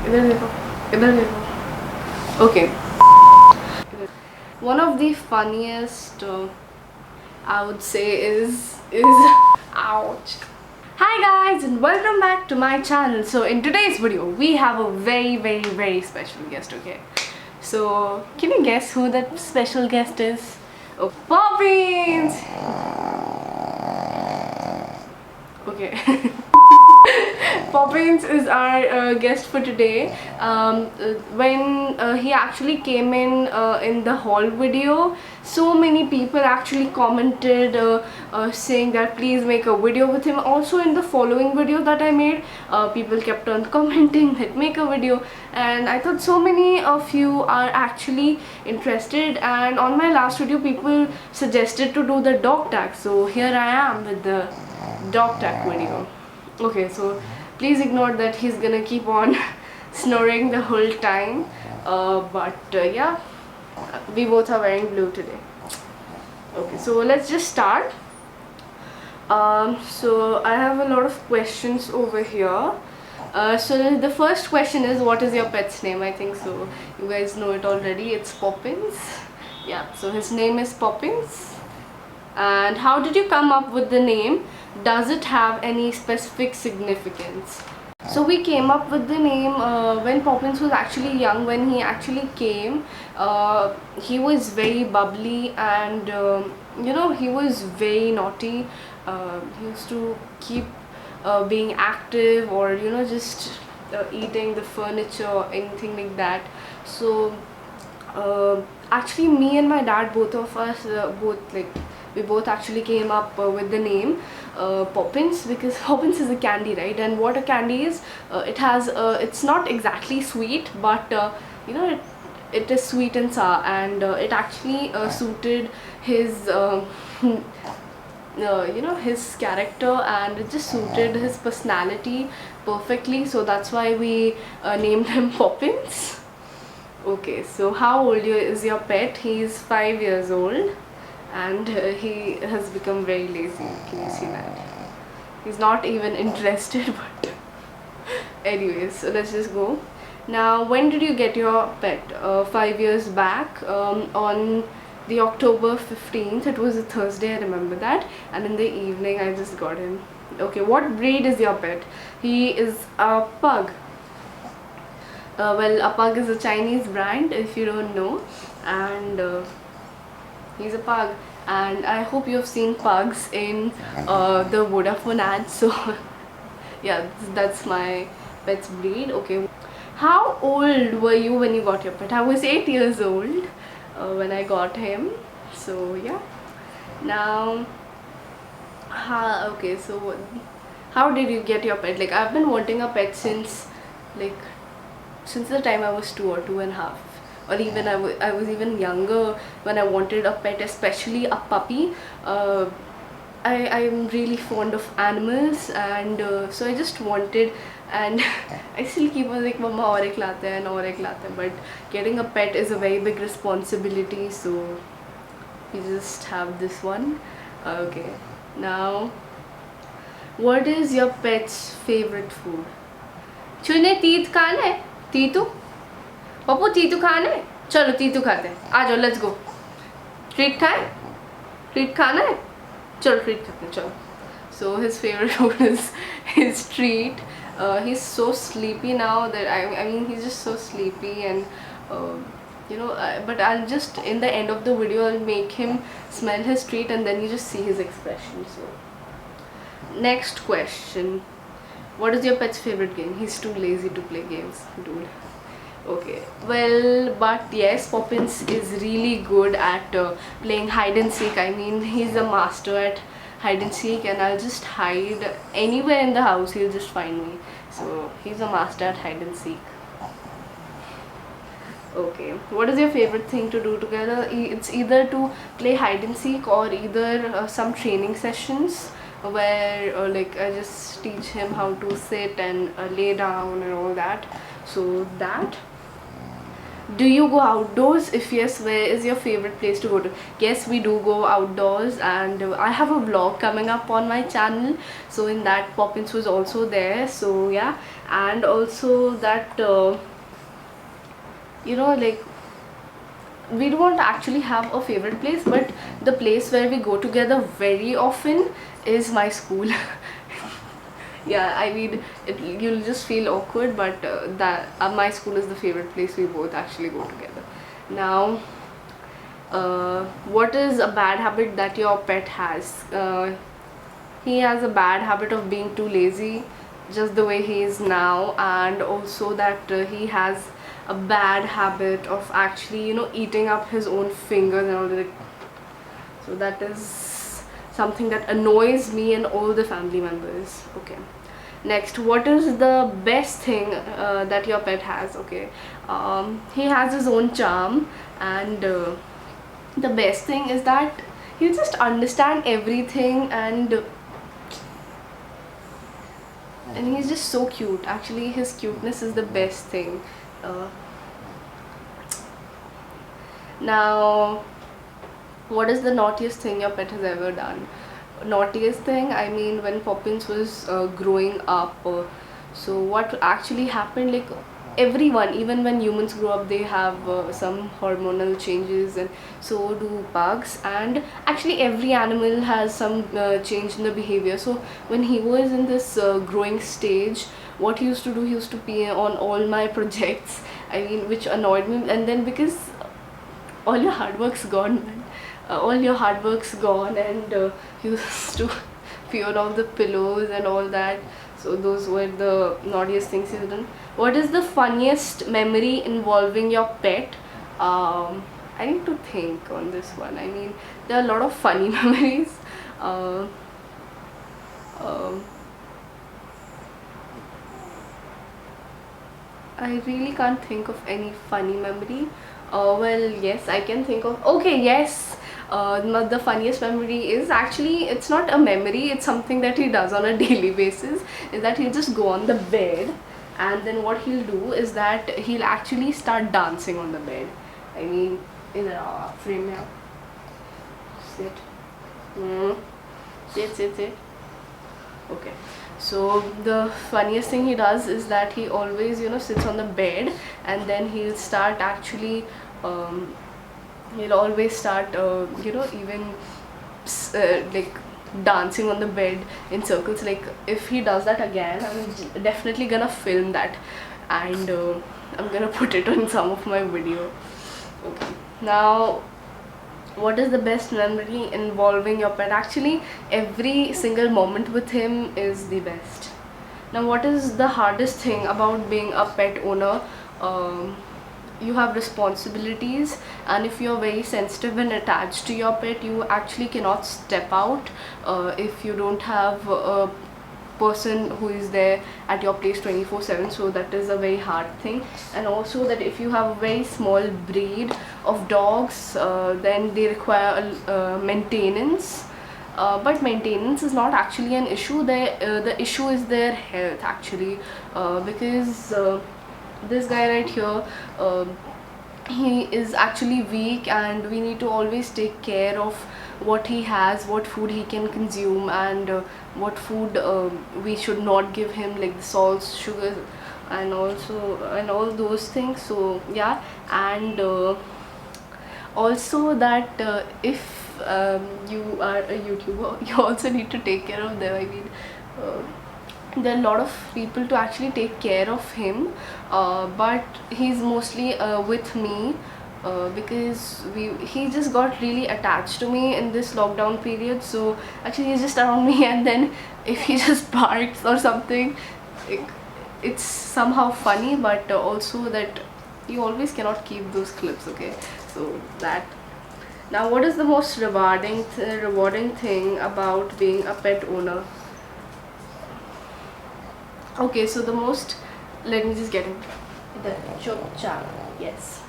इधर देखो, इधर देखो. Okay. One of the funniest, I would say, is ouch. Hi guys, and welcome back to my channel. So in today's video, we have a very special guest. Okay. So can you guess who that special guest is? Oh, Poppins. Okay. Poppins is our guest for today. When he actually came in the haul video, so many people actually commented saying that please make a video with him. Also in the following video that I made, people kept on commenting that make a video, and I thought so many of you are actually interested, and on my last video people suggested to do the dog tag, so here I am with the dog tag video. Okay, so please ignore that he's gonna keep on snoring the whole time, but yeah, we both are wearing blue today. Okay, so let's just start. So I have a lot of questions over here. So the first question is, what is your pet's name? I think so you guys know it already. It's Poppins. Yeah, so his name is Poppins. And how did you come up with the name? Does it have any specific significance? So we came up with the name when Poppins was actually young. When he actually came, he was very bubbly, and he was very naughty. He used to keep being active, or just eating the furniture or anything like that. So actually me and my dad, both of us, we both actually came up with the name Poppins, because Poppins is a candy, right? And what a candy is, it has it's not exactly sweet, but it is sweet and sour, and it actually suited his his character, and it just suited his personality perfectly, so that's why we named him Poppins. Okay, so how old is your pet? He is 5 years old, and he has become very lazy. Can you see that? He's not even interested, but anyways, so let's just go. Now, when did you get your pet? 5 years back, on the October 15th. It was a Thursday, I remember that, and in the evening I just got him. Okay, what breed is your pet? He is a pug. Well, a pug is a Chinese brand, if you don't know, and he's a pug, and I hope you have seen pugs in the Vodafone ads. So yeah, that's my pet's breed. Okay, how old were you when you got your pet? I was 8 years old when I got him. So yeah, now okay, so how did you get your pet? Like, I've been wanting a pet since the time I was 2 or 2.5, or even I was even younger when I wanted a pet, especially a puppy. I'm really fond of animals, and so I just wanted, and I still keep on like, mama aur ek late hain, aur ek late hain, but getting a pet is a very big responsibility, so we just have this one. Okay, now what is your pet's favorite food? चुने तीत खाना है? तीतू पप्पू, तीतू खाना है? चलो तीतू खाते हैं, आ जाओ, लेट्स गो. ट्रीट खाए? ट्रीट खाना है? चलो ट्रीट खाते हैं, चलो. So his favorite food is his treat. He's so sleepy now that I mean he's just so sleepy, and but I'll just, in the end of the video, I'll make him smell his treat, and then you just see his expression. So next question, what is your pet's favorite game? He's too lazy to play games, dude. Okay, well, but yes, Poppins is really good at playing hide and seek. I mean, he's a master at hide and seek, and I'll just hide anywhere in the house, he'll just find me. So he's a master at hide and seek. Okay, what is your favorite thing to do together? It's either to play hide and seek, or either some training sessions where like I just teach him how to sit and lay down and all that. So that. Do you go outdoors? If yes, where is your favorite place to go to? Yes, we do go outdoors, and I have a vlog coming up on my channel. So in that, Poppins was also there. So yeah, and also that like we don't actually have a favorite place, but the place where we go together very often is my school. Yeah, I mean, you'll just feel awkward, but that my school is the favorite place we both actually go together. Now, what is a bad habit that your pet has? He has a bad habit of being too lazy, just the way he is now, and also that he has a bad habit of actually, eating up his own fingers and all that. So that is something that annoys me and all the family members. Okay. Next, what is the best thing that your pet has? Okay, he has his own charm, and the best thing is that he just understand everything, and he's just so cute. Actually, his cuteness is the best thing. Uh, Now, what is the naughtiest thing your pet has ever done? Naughtiest thing, I mean, when Poppins was growing up, so what actually happened, like everyone, even when humans grow up, they have some hormonal changes, and so do pugs, and actually every animal has some change in the behavior. So when he was in this growing stage, what he used to do, he used to pee on all my projects, I mean, which annoyed me. And then because all your hard work's gone, man. All your hard work's gone, and you used to pee on all the pillows and all that. So those were the naughtiest things you've done. What is the funniest memory involving your pet? I need to think on this one. I mean, there are a lot of funny memories. Uh, um, I really can't think of any funny memory. Well, yes, I can think of. Okay, yes. The funniest memory is actually, it's not a memory, it's something that he does on a daily basis. Is that he'll just go on the bed, and then what he'll do is that he'll actually start dancing on the bed. I mean, in a frame now. Sit. Mm. Sit. Okay, so the funniest thing he does is that he always, sits on the bed, and then he'll start actually, um, he'll always start, even like dancing on the bed in circles. Like if he does that again, I'm definitely gonna film that, and I'm gonna put it on some of my video. Okay, now what is the best memory involving your pet? Actually, every single moment with him is the best. Now, what is the hardest thing about being a pet owner? um, you have responsibilities, and if you're very sensitive and attached to your pet, you actually cannot step out if you don't have a person who is there at your place 24/7. So that is a very hard thing. And also that if you have a very small breed of dogs, then they require maintenance, but maintenance is not actually an issue. The issue is their health actually, because this guy right here, he is actually weak, and we need to always take care of what he has, what food he can consume, and what food we should not give him, like the salts, sugars, and also and all those things. So yeah, and also that if you are a YouTuber, you also need to take care of them. I mean, uh, there are a lot of people to actually take care of him, but he's mostly with me, because he just got really attached to me in this lockdown period. So actually he's just around me, and then if he just barks or something, it, it's somehow funny, but also that you always cannot keep those clips. Okay, so that. Now, what is the most rewarding thing about being a pet owner? Okay, so the most, let me just get it. The chop. Yes.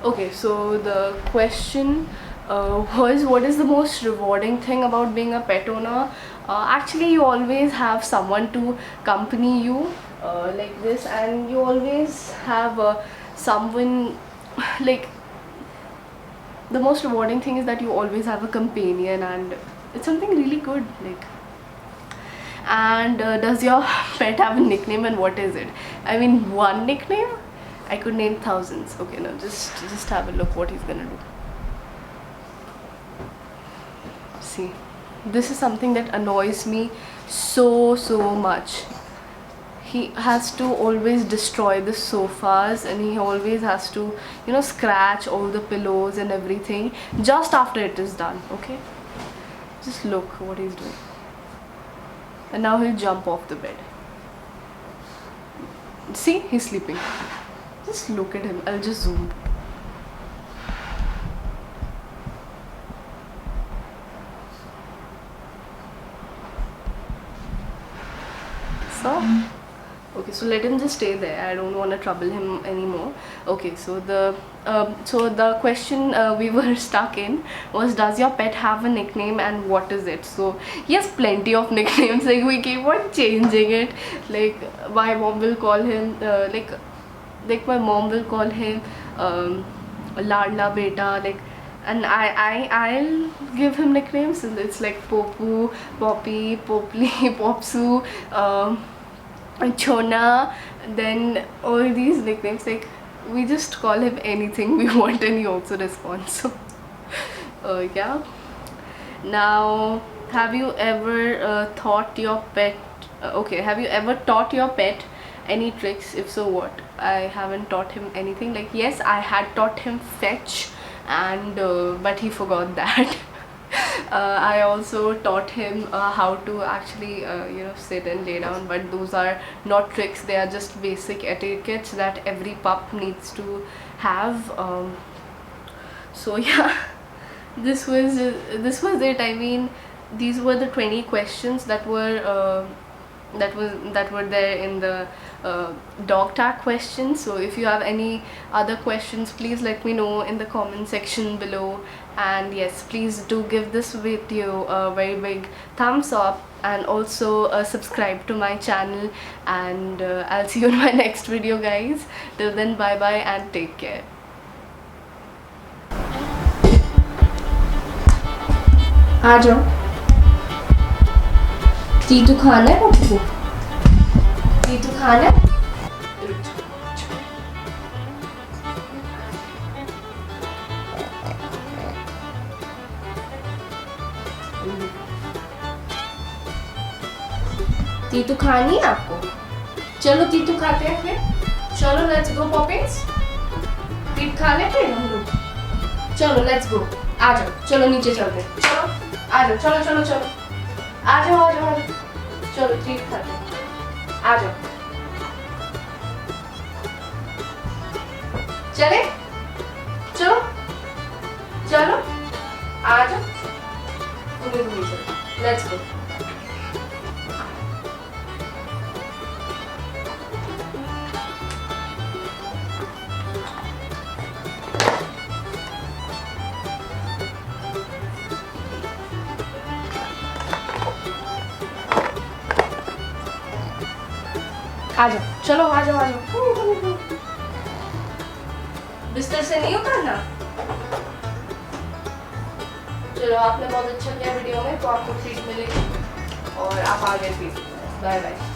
Okay, so the question was, what is the most rewarding thing about being a pet owner? Actually, you always have someone to accompany you like this, and you always have someone like the most rewarding thing is that you always have a companion, and it's something really good. Like, and does your pet have a nickname, and what is it? I mean, one nickname? I could name thousands. Okay, no, just have a look what he's gonna do. See, this is something that annoys me so much. He has to always destroy the sofas, and he always has to, you know, scratch all the pillows and everything just after it is done. Okay, just look what he's doing. And now he'll jump off the bed. See, he's sleeping. Just look at him. I'll just zoom. So okay, so let him just stay there. I don't want to trouble him anymore. Okay, so the question we were stuck in was, does your pet have a nickname, and what is it? So he has plenty of nicknames. Like, we keep on changing it. Like, my mom will call him like my mom will call him Ladla Beta, like, and I'll give him nicknames, and it's like Popu, Poppy, Popli, Popsu, Chona, then all these nicknames. Like, we just call him anything we want, and he also responds. So yeah. Now, have you ever taught your pet okay, have you ever taught your pet any tricks? If so, what? I haven't taught him anything. Like, yes, I had taught him fetch, and but he forgot that. I also taught him how to actually you know, sit and lay down, but those are not tricks. They are just basic etiquettes that every pup needs to have. So yeah, this was it. I mean, these were the 20 questions that were there in the dog tag questions. So if you have any other questions, please let me know in the comment section below. And yes, please do give this video a very big thumbs up, and also subscribe to my channel. And I'll see you in my next video, guys. Till then, bye bye and take care. आ जाओ, टीटू खाना है पप्पू, टीटू खाना है। टीटू खानी है आपको? चलो टीटू खाते हैं फिर। चलो लेट्स गो पॉपिंग्स, टीट खा लेते हैं हम लोग। चलो लेट्स गो, आ जाओ, चलो नीचे चलते हैं। चलो आ जाओ, चलो चलो चलो, आ जाओ आ जाओ आ जाओ, चलो टीट खाते हैं, आ जाओ। चले, चलो चलो, आ जाओ, तुम्हें नीचे, लेट्स गो। आ जाओ, चलो आ जाओ आ जाओ। बिस्तर से नहीं उतरना। चलो, आपने बहुत अच्छा किया वीडियो में, तो आपको ट्रीट मिलेगी और आप आ गए। Bye bye.